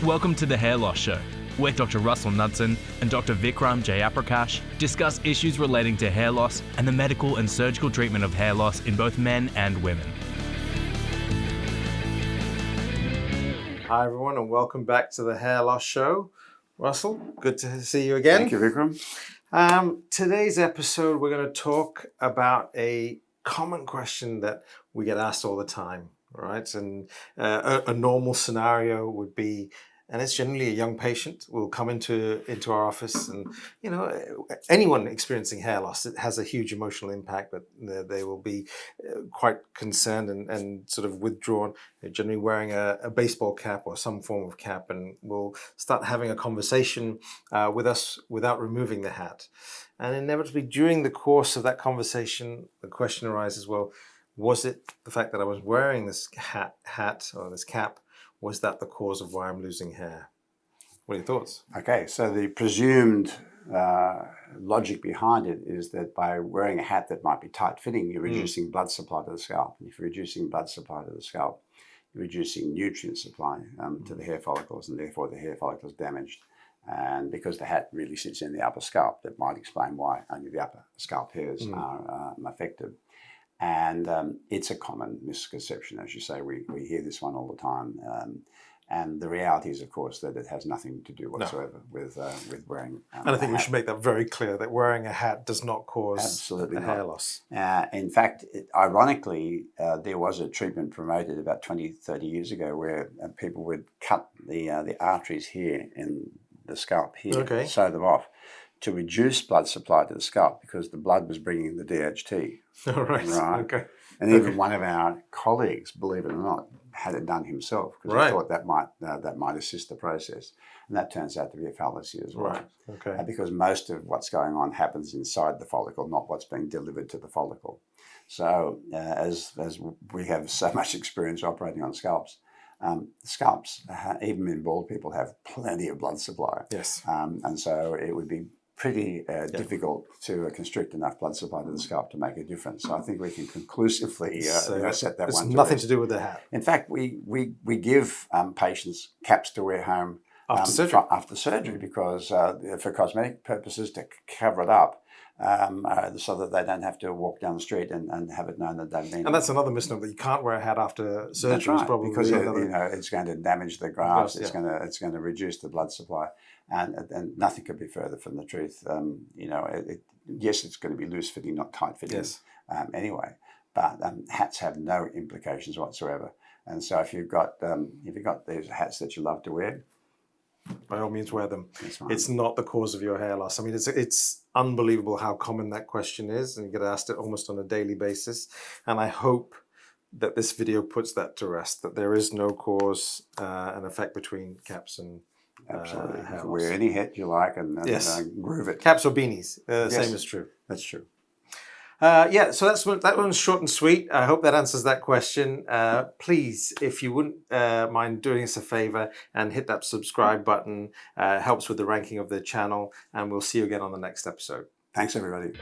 Welcome to the Hair Loss Show, where Dr. Russell Knudsen and Dr. Vikram Jayaprakash discuss issues relating to hair loss and the medical and surgical treatment of hair loss in both men and women. Hi everyone, and welcome back to the Hair Loss Show. Russell, good to see you again. Thank you, Vikram. Today's episode, we're going to talk about a common question that we get asked all the time, right? And a normal scenario would be, and it's generally a young patient will come into our office, and anyone experiencing hair loss, it has a huge emotional impact, but they will be quite concerned and sort of withdrawn. They're generally wearing a baseball cap or some form of cap, and will start having a conversation with us without removing the hat. And inevitably, during the course of that conversation, the question arises, well, was it the fact that I was wearing this hat or this cap? Was that the cause of why I'm losing hair? What are your thoughts? Okay, so the presumed logic behind it is that by wearing a hat that might be tight-fitting, you're reducing blood supply to the scalp. If you're reducing blood supply to the scalp, you're reducing nutrient supply to the hair follicles, and therefore the hair follicle is damaged. And because the hat really sits in the upper scalp, that might explain why only the upper scalp hairs are affected. And it's a common misconception, as you say. We hear this one all the time. And the reality is, of course, that it has nothing to do whatsoever with wearing and I think we should make that very clear, that wearing a hat does not cause absolutely hair loss. In fact, ironically, there was a treatment promoted about 20, 30 years ago where people would cut the arteries here in the scalp here, sew them off, to reduce blood supply to the scalp because the blood was bringing the DHT. Right. Okay. And even one of our colleagues, believe it or not, had it done himself because he thought that might assist the process. And that turns out to be a fallacy as well. Right. Okay. Because most of what's going on happens inside the follicle, not what's being delivered to the follicle. So as we have so much experience operating on scalps, even in bald people, have plenty of blood supply. Yes. And so it would be pretty difficult to constrict enough blood supply to the scalp to make a difference. So I think we can conclusively set that one to nothing rest. to do with the hat. In fact, we give patients caps to wear home after surgery because for cosmetic purposes, to cover it up so that they don't have to walk down the street and have it known that they've been. And that's another misnomer, that you can't wear a hat after surgery. That's right, probably because it's going to damage the grafts. It's going to reduce the blood supply, and nothing could be further from the truth. Yes, it's going to be loose fitting, not tight fitting. Yes. Anyway, but hats have no implications whatsoever. And so if you've got these hats that you love to wear, by all means wear them. Right. It's not the cause of your hair loss. I mean, it's unbelievable how common that question is, and you get asked it almost on a daily basis. And I hope that this video puts that to rest, that there is no cause and effect between caps and absolutely. hair loss. Wear any hat you like and groove it. Caps or beanies, same is true. That's true. So that one's short and sweet. I hope that answers that question. Please, if you wouldn't mind doing us a favor and hit that subscribe button, helps with the ranking of the channel, and we'll see you again on the next episode. Thanks, everybody.